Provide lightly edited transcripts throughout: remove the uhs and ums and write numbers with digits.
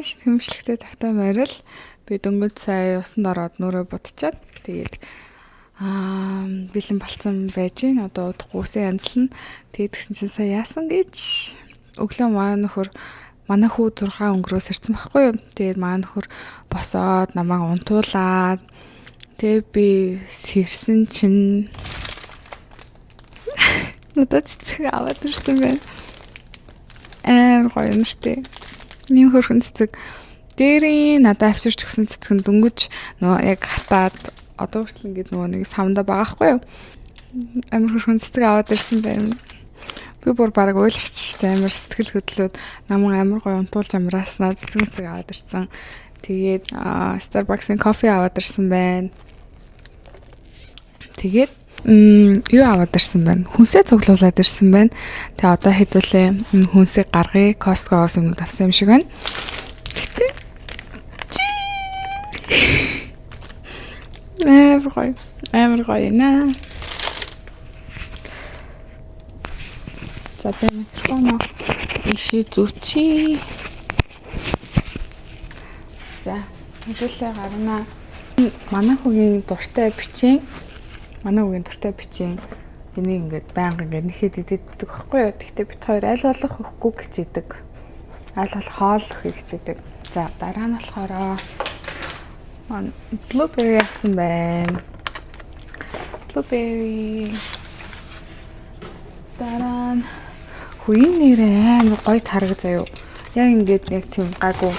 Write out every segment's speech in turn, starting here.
Хэмжлэгтэй тавтай марил би дөнгөж сая усанд ороод нүрээ будчихад тэгээд бэлэн болцсон байж гин одоо удахгүй үсэн янзлна. Тэгээд гисэн чинь сая яасан гэж өглөө манай хүү 6 өнгөрөөс ирсэн байхгүй юу. Тэгээд манай нөхөр босоод намайг унтуулаад тэгээд би сэрсэн чинь надад цэцэг аваад ирсэн байна. Гоё нэртэй. Нэг хөрхөн цэцэг. Дээрийн надад авчирч өгсөн цэцэг нь дөнгөж нөгөө яг хатаад одоо хүртэл ингээд нөгөө нэг савнда байгаа хгүй юу. Амар хөрхөн цэцэг аваад ирсэн байна. Би бүр баг ойлгочихтой амар сэтгэл хөдлөөд намайг амар гоё унтуулж амрааснаа цэцэг аваад ирсэн. Тэгээд Starbucks-ын кофе аваад ирсэн байна. Тэгээд юу аваад ирсэн байна? Хүнсээ цуглуулад ирсэн байна. Тэгээ одоо хэдүүлээ хүнсийг гаргая. Costco-оос өмнө авсан юм шиг байна. Амар гоё наа. За би микрофон иши зүчи. За хэдүүлээ гарна. Манай хүүгийн дуртай бичэн. Энийг ингээд байнга ингээд нэхэд иддэг байхгүй юу. Тэгтээ бит хоёр аль болох өгөхгүй гэчээдэг. Аль болох хоол өгөхийг гэчээдэг. За дараа нь болохоор blueberry авсан байна. Blueberry. Дараа нь хүйн нэрээ амар гоё тараг заяа. Яг ингээд нэг тийм гайгүй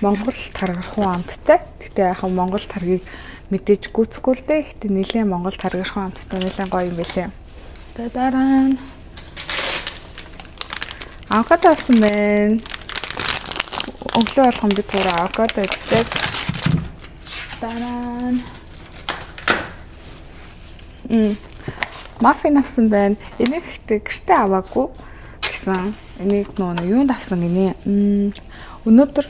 Монгол таргархуу амттай. Тэгтээ яг Монгол таргийг мэдээж гүцэхгүй л дээ. Гэтэ нэлээд Монгол таргархуу амттай нэлээд гоё юм байлээ. Дараа нь авокадо авсан байна. Өглөө болгон би түрүү авокадо идчихсэн. Дараа нь маффин авсан байна. Энийг гэртээ аваагүй гэсэн. Энийг нөө юунд авсан гинэ. Өнөөдөр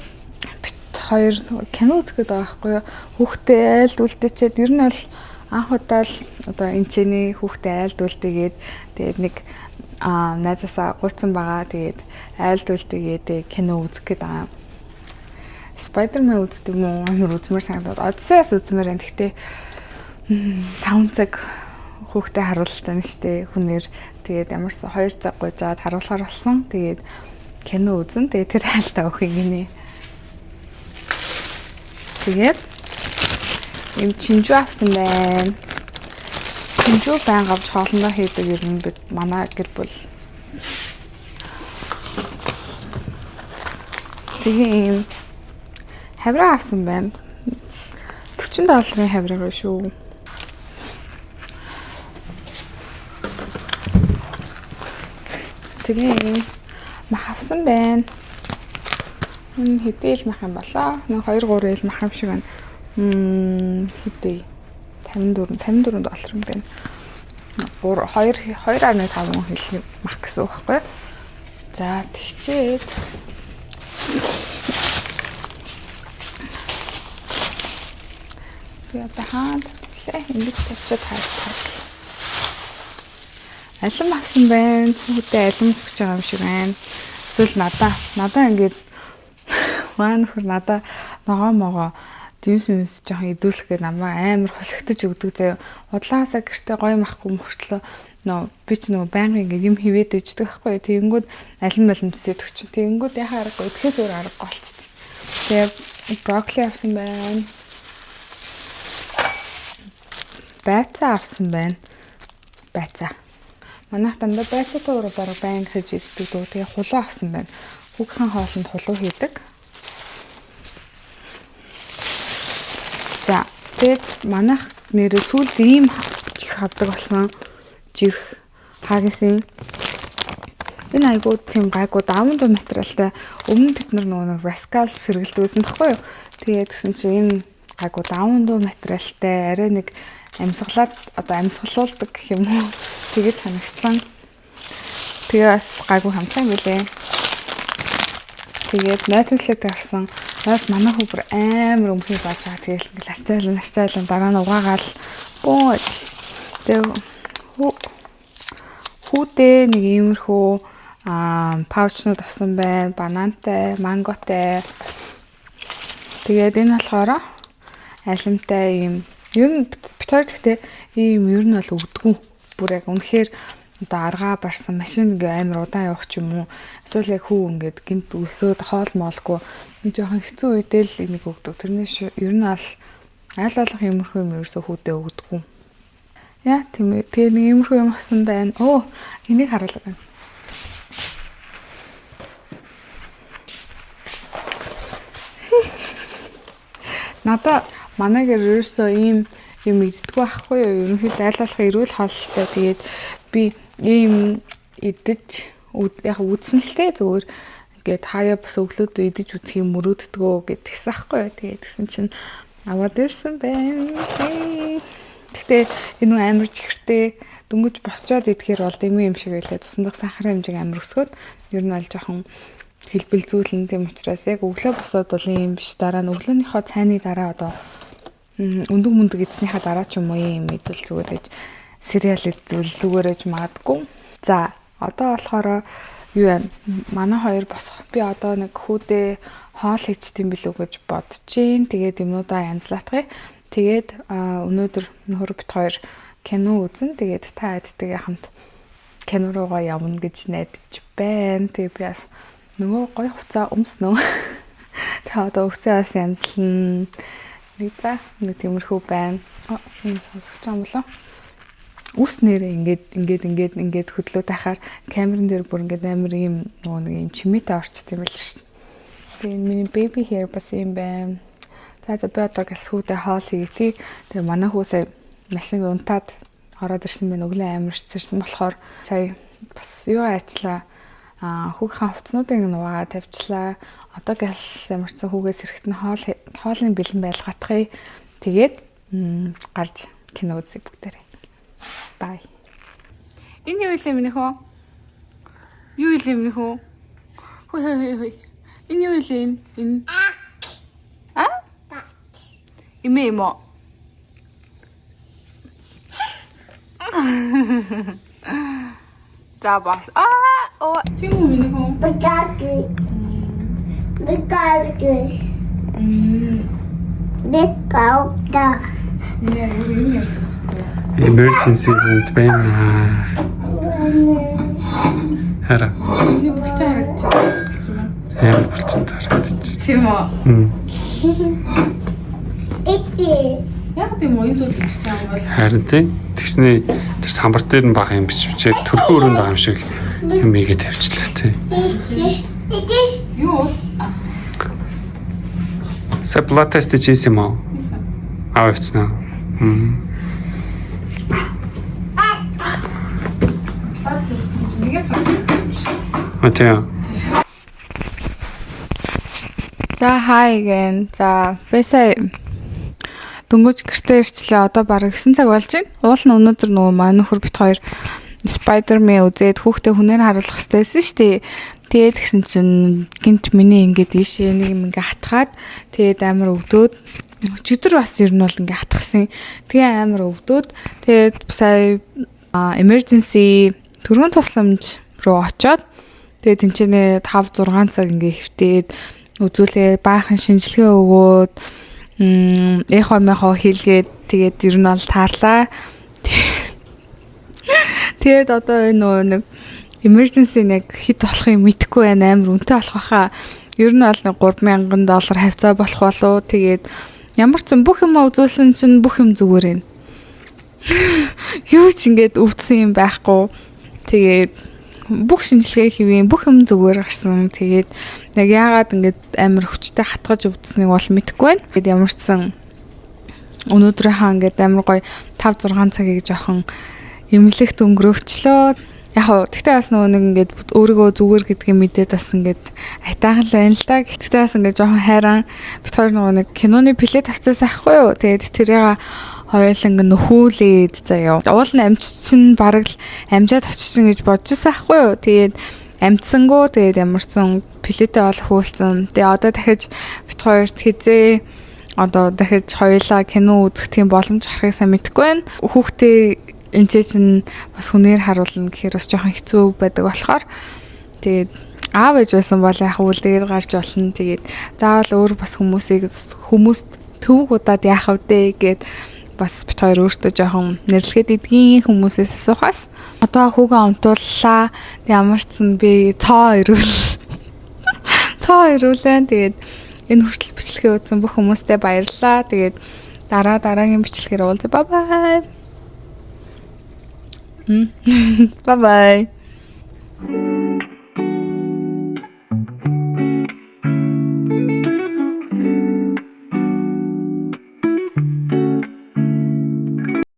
хоёр кино үзэхэд байгаа байхгүй юу. Хүүхдээ айлд үлдээчээд ер нь бол анх удаа л одоо эмчээний хүүхдээ айлд үлдээгээд тэгээд нэг найзаасаа гуйсан байгаа. Тэгээд айлд үлдээгээд кино үзэх гээд байгаа. Spider-Man үздэг юм уу? Амар үзмэр санагдаад. Одиссеяс үзмэр энэ. Гэхдээ 5 цаг хүүхдээ харуултаа нэштэй хүнээр тэгээд ямарсан 2 цаг гуйжаад харуулахаар болсон. Тэгээд кино үзэн. Тэгээд тэр хайлтаа өгөх юм гинэ. Тэгээд юм чинжүү авсан байна. Чинжүү байнга авч хоолндоо хийдэг юм бид манай гэр бүл. Тэгээ юм хавраа авсан байна. $40 хавраа шүү. Тэгээ мах авсан байна. Энэ хэдийл мах юм болоо. Нэг 2-3 ил мах юм шиг байна. Хэдий $54 юм байна. 2.5 хил мах гэсэн үг байхгүй. За тэгчээд яа тахад ингэж тавьчаад хайрлаа. Алим авсан байна. Хүүхдээ алим өгч байгаа юм шиг байна. Эсвэл надаа ингэж маань нөхөр надаа ногоо димс жоохон идүүлэх гэж намайг амар хөлөгтөж өгдөг заяа. Удлаасаа гэртээ гоё махгүй мөртлөө би ч нөгөө байнга ингэ юм хивээд иждэг байхгүй. Тэгэнгүүт алим зүсээд өгч. Тэгэнгүүт яхаа аргагүй идэхээс өөр аргагүй болчихсон. Тэгээ брокколи авсан байна. Байцаа авсан байна. Байцаа. Манайх дандаа байцаатай өөрөө бараг байнга хийж иддэг. Тэгээ хулуу авсан байна. Хүүгийн хоолнд хулуу хийдэг. За тэгээд манайх нэрээ сүүлд ийм чих авдаг болсон. Жирх хагисын. Энэ айгуу тийм гайгүй даван дуу материалтай. Өмнө бид нөгөө Rascal сэргэлдүүлсэн баггүй юу. Тэгээд гэсэн чинь энэ гайгүй даван дуу материалтай арай нэг амьсгалуулдаг гэх юм уу. Тэгээд санагдсан. Тэгээ бас гайгүй хамтаа юм билээ. Тэгээд нойтонслэг авсан. Нас манай хүүбэр амар өмхий бааж байгаа. Тэгээл ингээл арчаалан дараа нь угаагаал бөө. Тэгээ хүүдээ нэг иймэрхүү паучнууд авсан байна. Банантай, манготой. Тэгээд энэ болохоор алимтай юм. Ер нь бит хоёр гэхдээ ийм ер нь бол өгдөггүй. Бүр яг үнэхээр одоо аргаа барсан машин ингээ амар удаан явах ч юм уу. Эсвэл яг хүү ингээд гинт өсөөд хоол моолгүй нэг жоохон хэцүү үедээ л энийг өгдөг. Тэрнээс ер нь аль болох иймэрхүү юм ерөөсөө хүүдээ өгдөггүй. Яа тийм ээ. Тэгээ нэг иймэрхүү юм асан байна. Энийг харуулга байна. Надаа манайгаар ерөөсөө ийм юм иддэггүй байхгүй юу? Ерөнхийдөө аль болох эрүүл хоолтой. Тэгээд би ийм идэж яг үзсэн л дээ зүгээр ингээд хаяа бас өглөөд идэж үзэх юм мөрөөддгөө гэдгийгсэн байхгүй юу? Тэгээд тэгсэн чинь аваад ирсэн байна. Гэхдээ энэ амар чихэртэй дөнгөж босчоод идэхээр бол дэмий юм шиг байлаа. Цусндах сахарын хэмжээг амар өсгөөд ер нь аль жоохон хэлбэлзүүлэн тийм учраас яг өглөө босоод бол юм биш. Дараа нь өглөөнийхөө цайны дараа одоо өндөг мөндөг эзнийхаа дараа ч юм уу юм идэл зүгээр ээж сериал идэл зүгээр ээж магадгүй. За одоо болохоор юу вэ? Манай хоёр босох. Би одоо нэг хүүдээ хоол хийчихдээ билүү гэж бодож гин. Тэгээд юмудаа янзлаатгая. Тэгээд өнөөдөр нөхөр бит хоёр кино үзэн. Тэгээд та эдтэйгээ хамт кино руугаа явна гэж найдаж байна. Тэгээд би бас нөгөө гоё хуцаа өмснөө. Та одоо өгцөө бас янзлна. Нэг тиймэрхүү байна. Энэ сонсож байгаа юм болоо. Үс нэрээ ингээд хөдлөө тахаар камерын дээр бүр ингээд амар ийм нөгөө нэг ийм чимээтэй орчт юм байл шүү дээ. Тэгээ миний baby hair бас юм байна. За би одоо гэсгүүдээ хоол хийгий. Тэгээ манай хүү сая машин унтаад ороод ирсэн байна. Өглөө амар цэрсэн болохоор сая бас юу аачлаа. Хүүгийн хувцснуудыг нугаа тавьчлаа. Одоо гялс ямарсан хүүгээс эрэхтэн хоолны бэлэн байлгатгая. Тэгээд гарч кино үзье бүгдээрээ. Бай. Энэ юу илээ минийх үү? Юу илээ минийх үү? Хөөе. Энэ юу илээ энэ? Имээ юм уу? За бас. Тийм үү минийх үү? Бэкаги. Бэкауда. Emergency room байна. Хара. Миний бүчтэй харагдчих. Ямар бүчтэй харагдчих. Тийм үү? Яг тийм уу энэ зүйл бичсэн юм бол Харин тийм. Тэгснээ тэр самбар дээр нь бага юм бичвчээ төрхөн өрөөнд байгаа юм шиг юм ийгээ тавьчлаа тийм. юу? Сэ blood test хийсэн юм уу? Авчихсан. Атя. За hi again. За бисаа дөнгөж гэртээ ирчлээ. Одоо бараг 9 цаг болж байна. Уул нь өнөөдөр нөгөө маань нөхөр бит хоёр Spider-Man үзээд хүүхдээ хүнээр харуулах хэрэгтэйсэн шүү дээ. Тэгээд тэгсэн чинь гинт миний ингээд ийшээ нэг юм ингээ хатгаад тэгээд амар өвдөөд өчигдөр бас ер нь бол ингээ хатгсан. Тэгээ амар өвдөөд тэгээд сая emergency төргөн тусламж руу очоод тэгээд тэнцэнэ 5 6 цаг ингээ хөвтөөд үзүүлээ баахан шинжилгээ өгөөд эхомехо хийлгээд тэгээд ер нь бол таарлаа. Тэгээд одоо энэ нэг emergency нэг хэд болохыг мэдэхгүй байна. Амар үнэтэй болох байхаа. Ер нь бол нэг $3,000 хавцаа болох болоо. Тэгээд ямар ч бүх юм үзүүлсэн чинь бүх юм зүгээр байна. Юу ч ингээд өвдсөн юм байхгүй. Тэгээд бүх шинжилгээ хийвэн бүх юм зүгээр гарсан. Тэгээд яг яагаад ингээд амар хүчтэй хатгаж өвдснийг бол мэдэхгүй байна. Тэгээд ямар ч сан өнөөдрийнхаа ингээд амар гоё 5 6 цагийг жоохон эмнэлэгт өнгөрөөчлөө. Яг хөө тэгтээ бас нөгөө нэг ингээд өөрийгөө зүгээр гэдгийг мэдээд бас ингээд айтаахан л байна л да. Тэгтээ бас ингээд жоохон хайран бит хоёр нөгөө нэг киноны плет авцаас ахгүй юу. Тэгээд тэрийг хоёулаа ингээд нөхүүлээд заяа. Уул нь амжчин бараг л амжаад очсон гэж бодчихсан ахгүй юу. Тэгээд амжсангуу тэгээд ямарсан плетээ ол хүүлсэн. Тэгээд одоо дахиж бит хоёрт хизээ одоо дахиж хоёулаа кино үзэх тийм боломж гарахыг сайн мэдэхгүй байна. Хүүхдээ энэ чинь бас хүнээр харуулна гэхээр бас жоохон хэцүү байдаг болохоор тэгээд аав ээж байсан бол яг үл тэгээд гарч болно. Тэгээд заавал өөр бас хүмүүст төвөг удаад яах вэ гэд бас бит хоёр өөртөө жоохон нэрлэхэд эдгийн хүмүүсээс асуухаас одоо хүүгээ онтууллаа. Ямар ч сан би цоо ирүүлэн. Тэгээд энэ хүртэл бичлэгээ үзсэн бүх хүмүүстээ баярлалаа. Тэгээд дараагийн бичлэгээр уулзъя. Bye bye.